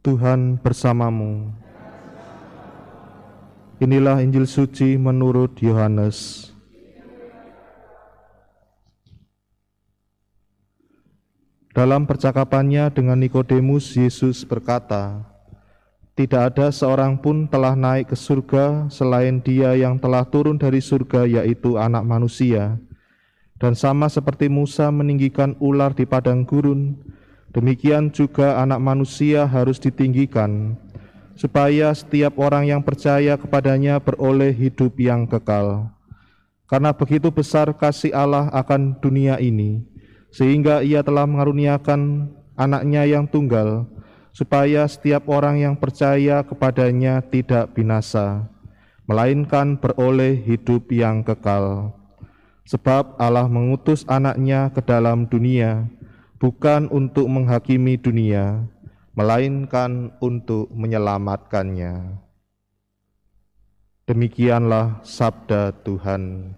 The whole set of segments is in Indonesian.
Tuhan bersamamu. Inilah Injil suci menurut Yohanes. Dalam percakapannya dengan Nikodemus, Yesus berkata, "Tidak ada seorang pun telah naik ke surga selain Dia yang telah turun dari surga, yaitu Anak Manusia. Dan sama seperti Musa meninggikan ular di padang gurun, demikian juga Anak Manusia harus ditinggikan, supaya setiap orang yang percaya kepadanya beroleh hidup yang kekal. Karena begitu besar kasih Allah akan dunia ini, sehingga Ia telah mengaruniakan Anaknya yang tunggal, supaya setiap orang yang percaya kepadanya tidak binasa, melainkan beroleh hidup yang kekal. Sebab Allah mengutus Anaknya ke dalam dunia, bukan untuk menghakimi dunia, melainkan untuk menyelamatkannya." Demikianlah sabda Tuhan.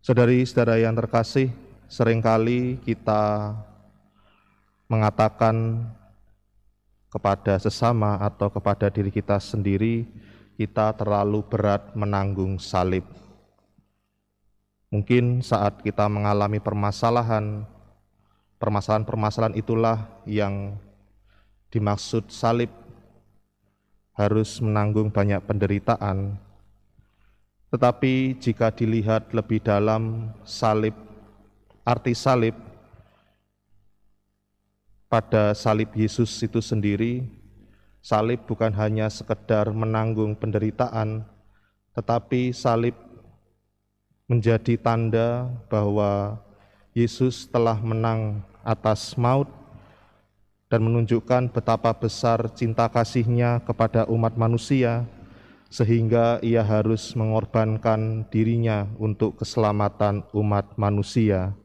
Saudari-saudara yang terkasih, seringkali kita mengatakan kepada sesama atau kepada diri kita sendiri, kita terlalu berat menanggung salib. Mungkin saat kita mengalami permasalahan itulah yang dimaksud salib, harus menanggung banyak penderitaan. Tetapi jika dilihat lebih dalam arti salib, pada salib Yesus itu sendiri, salib bukan hanya sekedar menanggung penderitaan, tetapi salib menjadi tanda bahwa Yesus telah menang atas maut dan menunjukkan betapa besar cinta kasih-Nya kepada umat manusia, sehingga Ia harus mengorbankan diri-Nya untuk keselamatan umat manusia.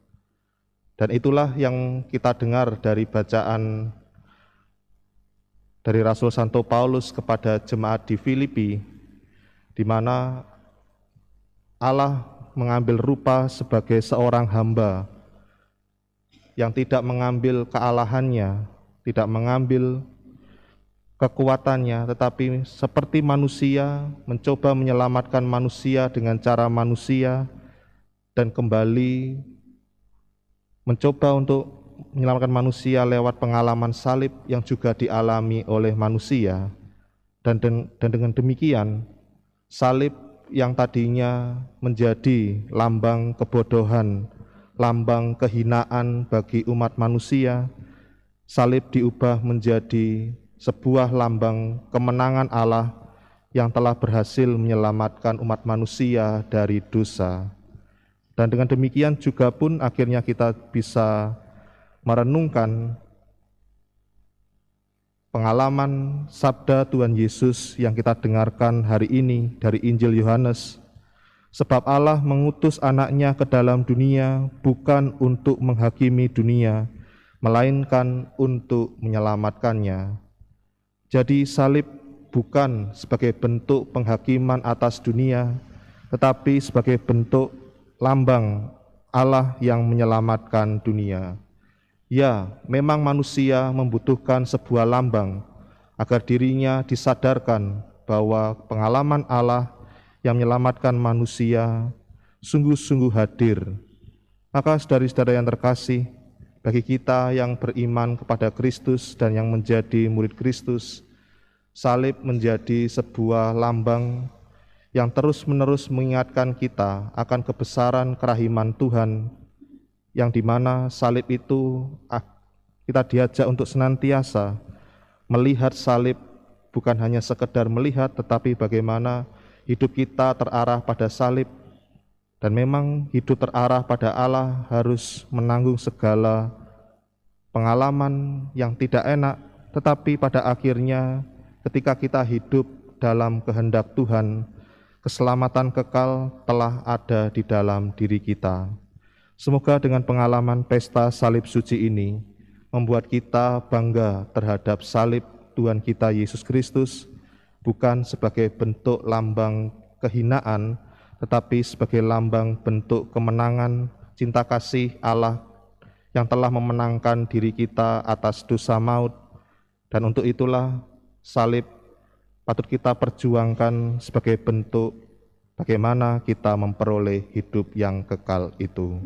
Dan itulah yang kita dengar dari bacaan dari Rasul Santo Paulus kepada jemaat di Filipi, di mana Allah mengambil rupa sebagai seorang hamba yang tidak mengambil kealahannya, tidak mengambil kekuatannya, tetapi seperti manusia mencoba menyelamatkan manusia dengan cara manusia, dan kembali mencoba untuk menyelamatkan manusia lewat pengalaman salib yang juga dialami oleh manusia. Dan dengan demikian, salib yang tadinya menjadi lambang kebodohan, lambang kehinaan bagi umat manusia, salib diubah menjadi sebuah lambang kemenangan Allah yang telah berhasil menyelamatkan umat manusia dari dosa. Dan dengan demikian juga pun akhirnya kita bisa merenungkan pengalaman sabda Tuhan Yesus yang kita dengarkan hari ini dari Injil Yohanes. Sebab Allah mengutus Anaknya ke dalam dunia bukan untuk menghakimi dunia, melainkan untuk menyelamatkannya. Jadi salib bukan sebagai bentuk penghakiman atas dunia, tetapi sebagai bentuk lambang Allah yang menyelamatkan dunia. Ya, memang manusia membutuhkan sebuah lambang agar dirinya disadarkan bahwa pengalaman Allah yang menyelamatkan manusia sungguh-sungguh hadir. Maka saudari-saudara yang terkasih, bagi kita yang beriman kepada Kristus dan yang menjadi murid Kristus, salib menjadi sebuah lambang yang terus-menerus mengingatkan kita akan kebesaran kerahiman Tuhan, yang dimana salib itu kita diajak untuk senantiasa melihat salib, bukan hanya sekedar melihat, tetapi bagaimana hidup kita terarah pada salib. Dan memang hidup terarah pada Allah harus menanggung segala pengalaman yang tidak enak, tetapi pada akhirnya ketika kita hidup dalam kehendak Tuhan, keselamatan kekal telah ada di dalam diri kita. Semoga dengan pengalaman pesta salib suci ini membuat kita bangga terhadap salib Tuhan kita Yesus Kristus, bukan sebagai bentuk lambang kehinaan, tetapi sebagai lambang bentuk kemenangan cinta kasih Allah yang telah memenangkan diri kita atas dosa maut. Dan untuk itulah salib patut kita perjuangkan sebagai bentuk bagaimana kita memperoleh hidup yang kekal itu.